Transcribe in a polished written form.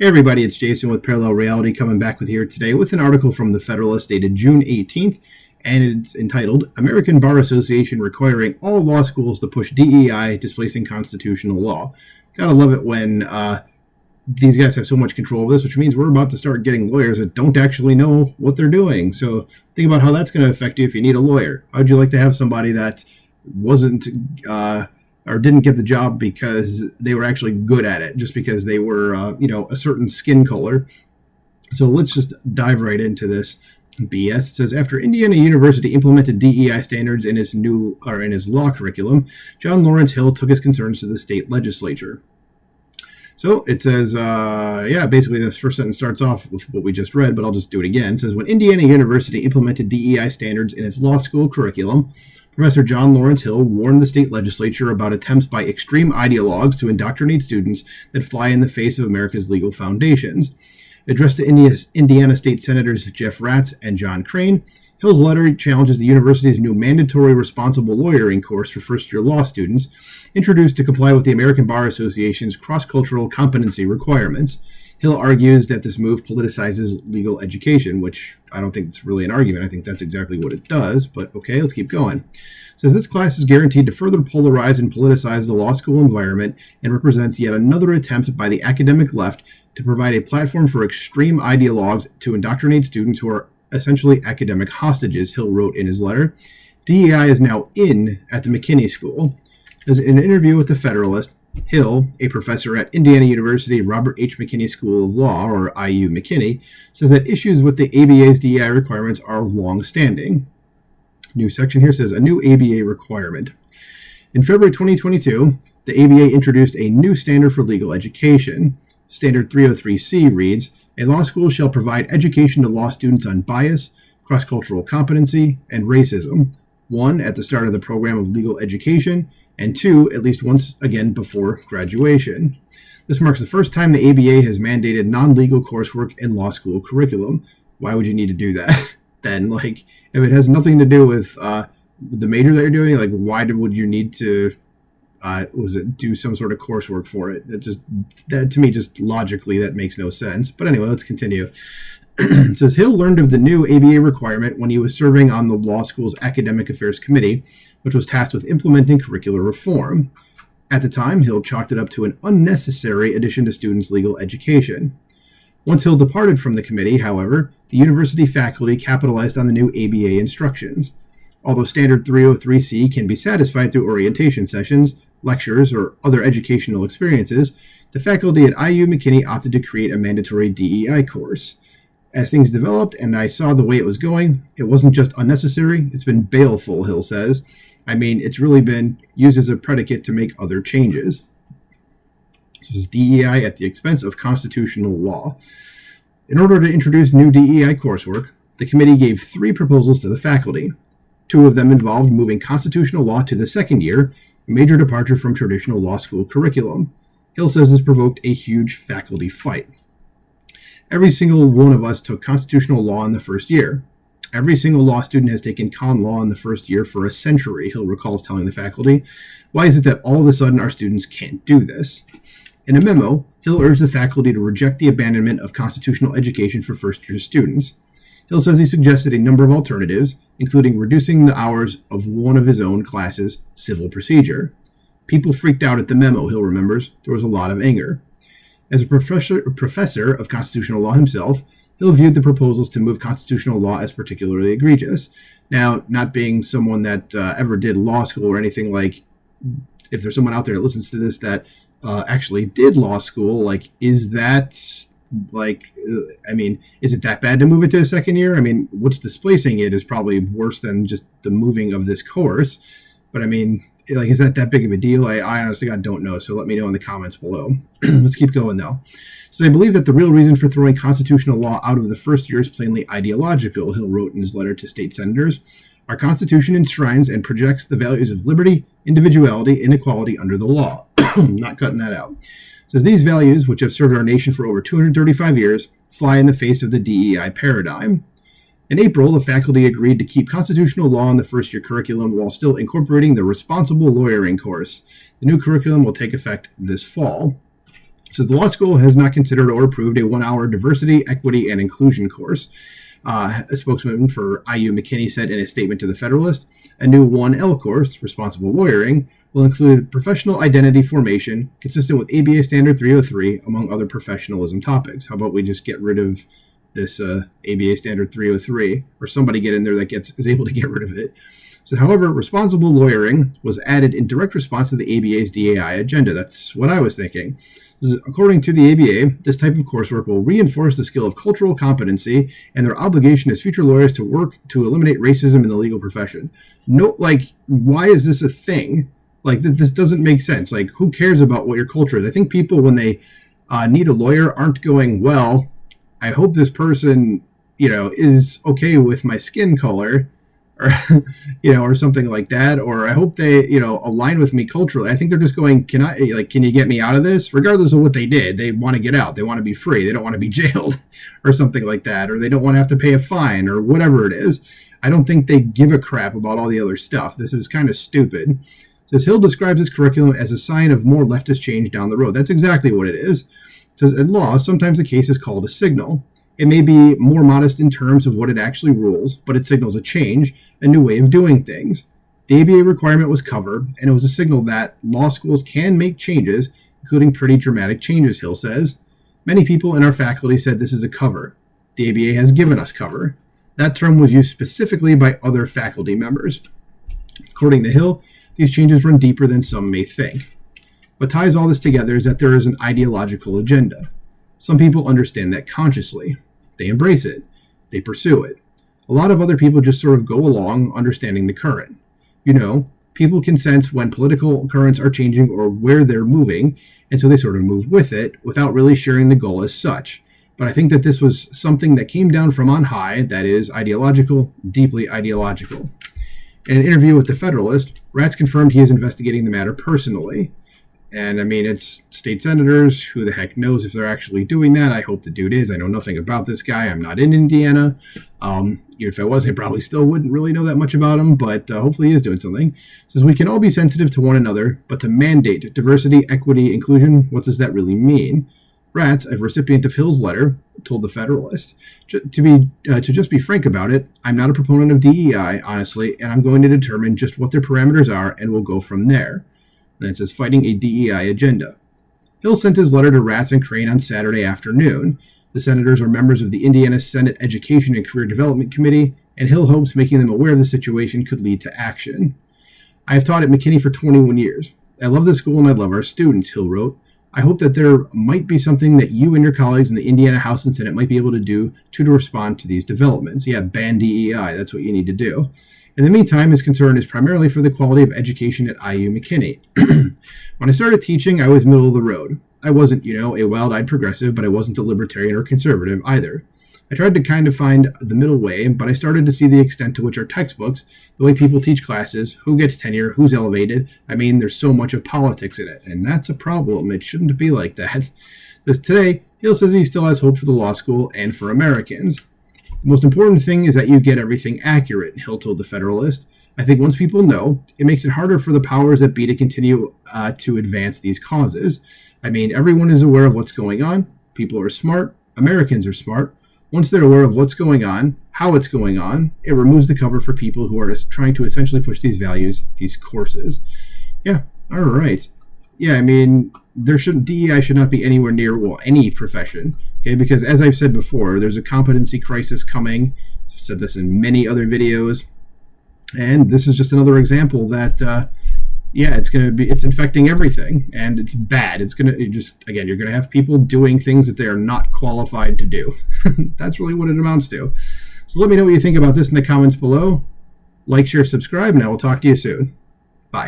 Hey everybody, it's Jason with Parallel Reality coming back with here today with an article from the Federalist dated June 18th, and it's entitled American Bar Association Requiring All Law Schools to Push DEI, Displacing Constitutional Law. Gotta love it when these guys have so much control of this, which means we're about to start getting lawyers that don't actually know what they're doing. So think about how that's going to affect you if you need a lawyer. How'd you like to have somebody that wasn't or didn't get the job because they were actually good at it, just because they were, a certain skin color? So let's just dive right into this BS. It says, after Indiana University implemented DEI standards in its law curriculum, John Lawrence Hill took his concerns to the state legislature. So it says, basically this first sentence starts off with what we just read, but I'll just do it again. It says, when Indiana University implemented DEI standards in its law school curriculum, Professor John Lawrence Hill warned the state legislature about attempts by extreme ideologues to indoctrinate students that fly in the face of America's legal foundations. Addressed to Indiana State Senators Jeff Ratz and John Crane, Hill's letter challenges the university's new mandatory responsible lawyering course for first-year law students, introduced to comply with the American Bar Association's cross-cultural competency requirements. Hill argues that this move politicizes legal education, which I don't think it's really an argument. I think that's exactly what it does, but okay, let's keep going. It says this class is guaranteed to further polarize and politicize the law school environment and represents yet another attempt by the academic left to provide a platform for extreme ideologues to indoctrinate students who are essentially academic hostages, Hill wrote in his letter. DEI is now in at the McKinney School. As in an interview with the Federalist, Hill, a professor at Indiana University Robert H. McKinney School of Law, or IU McKinney, says that issues with the ABA's DEI requirements are long-standing. New section here says, a new ABA requirement. In February 2022, the ABA introduced a new standard for legal education. Standard 303C reads, a law school shall provide education to law students on bias, cross-cultural competency, and racism. 1, at the start of the program of legal education, and 2, at least once again before graduation. This marks the first time the ABA has mandated non-legal coursework in law school curriculum. Why would you need to do that? Then, if it has nothing to do with the major that you're doing, why would you need to do some sort of coursework for it? That to me, just logically, that makes no sense. But anyway, let's continue. It says, Hill learned of the new ABA requirement when he was serving on the law school's Academic Affairs Committee, which was tasked with implementing curricular reform. At the time, Hill chalked it up to an unnecessary addition to students' legal education. Once Hill departed from the committee, however, the university faculty capitalized on the new ABA instructions. Although Standard 303C can be satisfied through orientation sessions, lectures, or other educational experiences, the faculty at IU McKinney opted to create a mandatory DEI course. As things developed and I saw the way it was going, it wasn't just unnecessary, it's been baleful, Hill says. I mean, it's really been used as a predicate to make other changes. This is DEI at the expense of constitutional law. In order to introduce new DEI coursework, the committee gave 3 proposals to the faculty. 2 of them involved moving constitutional law to the second year, a major departure from traditional law school curriculum. Hill says this provoked a huge faculty fight. Every single one of us took constitutional law in the first year. Every single law student has taken con law in the first year for a century, Hill recalls telling the faculty. Why is it that all of a sudden our students can't do this? In a memo, Hill urged the faculty to reject the abandonment of constitutional education for first-year students. Hill says he suggested a number of alternatives, including reducing the hours of one of his own classes, civil procedure. People freaked out at the memo, Hill remembers. There was a lot of anger. As a professor of constitutional law himself, Hill viewed the proposals to move constitutional law as particularly egregious. Now, not being someone that ever did law school or anything, if there's someone out there that listens to this that actually did law school, is that, is it that bad to move it to the second year? I mean, what's displacing it is probably worse than just the moving of this course. But is that big of a deal? I honestly, God, don't know. So let me know in the comments below. Let's keep going, though. So I believe that the real reason for throwing constitutional law out of the first year is plainly ideological, Hill wrote in his letter to state senators. Our Constitution enshrines and projects the values of liberty, individuality, and equality under the law. Not cutting that out. It says these values, which have served our nation for over 235 years, fly in the face of the DEI paradigm. In April, the faculty agreed to keep constitutional law in the first-year curriculum while still incorporating the responsible lawyering course. The new curriculum will take effect this fall. It says the law school has not considered or approved a 1-hour diversity, equity, and inclusion course. A spokesman for IU McKinney said in a statement to the Federalist, a new 1L course, responsible lawyering, will include professional identity formation consistent with ABA Standard 303, among other professionalism topics. How about we just get rid of this ABA Standard 303, or somebody get in there that is able to get rid of it. So, however, responsible lawyering was added in direct response to the ABA's DEI agenda. That's what I was thinking. According to the ABA, this type of coursework will reinforce the skill of cultural competency and their obligation as future lawyers to work to eliminate racism in the legal profession. No, why is this a thing? This doesn't make sense. Who cares about what your culture is? I think people, when they need a lawyer, aren't going, well, I hope this person, is okay with my skin color, or, or something like that, or I hope they, align with me culturally. I think they're just going, can you get me out of this? Regardless of what they did, they want to get out. They want to be free. They don't want to be jailed or something like that, or they don't want to have to pay a fine or whatever it is. I don't think they give a crap about all the other stuff. This is kind of stupid. It says Hill describes his curriculum as a sign of more leftist change down the road. That's exactly what it is. It says in law, sometimes a case is called a signal. It may be more modest in terms of what it actually rules, but it signals a change, a new way of doing things. The ABA requirement was covered, and it was a signal that law schools can make changes, including pretty dramatic changes, Hill says. Many people in our faculty said this is a cover. The ABA has given us cover. That term was used specifically by other faculty members. According to Hill, these changes run deeper than some may think. What ties all this together is that there is an ideological agenda. Some people understand that consciously. They embrace it. They pursue it. A lot of other people just sort of go along understanding the current. People can sense when political currents are changing or where they're moving, and so they sort of move with it without really sharing the goal as such. But I think that this was something that came down from on high that is ideological, deeply ideological. In an interview with the Federalist, Ratz confirmed he is investigating the matter personally. And it's state senators. Who the heck knows if they're actually doing that? I hope the dude is. I know nothing about this guy. I'm not in Indiana. If I was, I probably still wouldn't really know that much about him, but hopefully he is doing something. It says we can all be sensitive to one another, but to mandate diversity, equity, inclusion, what does that really mean? Ratz, a recipient of Hill's letter, told the Federalist, to just be frank about it, I'm not a proponent of DEI, honestly, and I'm going to determine just what their parameters are, and we'll go from there. And it says fighting a DEI agenda. Hill sent his letter to Ratz and Crane on Saturday afternoon. The senators are members of the Indiana Senate Education and Career Development Committee, and Hill hopes making them aware of the situation could lead to action. I have taught at McKinney for 21 years. I love the school and I love our students, Hill wrote. I hope that there might be something that you and your colleagues in the Indiana House and Senate might be able to do to respond to these developments. Yeah, ban DEI. That's what you need to do. In the meantime, his concern is primarily for the quality of education at IU McKinney. When I started teaching, I was middle of the road. I wasn't, a wild-eyed progressive, but I wasn't a libertarian or conservative either. I tried to kind of find the middle way, but I started to see the extent to which our textbooks, the way people teach classes, who gets tenure, who's elevated, there's so much of politics in it, and that's a problem. It shouldn't be like that. Today, Hill says he still has hope for the law school and for Americans. The most important thing is that you get everything accurate, Hill told the Federalist. I think once people know, it makes it harder for the powers that be to continue to advance these causes. Everyone is aware of what's going on. People are smart. Americans are smart. Once they're aware of what's going on, how it's going on, it removes the cover for people who are trying to essentially push these values, these courses. Yeah, all right. Yeah, DEI should not be anywhere near, any profession. Okay, because as I've said before, there's a competency crisis coming. I've said this in many other videos. And this is just another example that, it's infecting everything, and it's bad. It's going to you're going to have people doing things that they are not qualified to do. That's really what it amounts to. So let me know what you think about this in the comments below. Like, share, subscribe, and I will talk to you soon. Bye.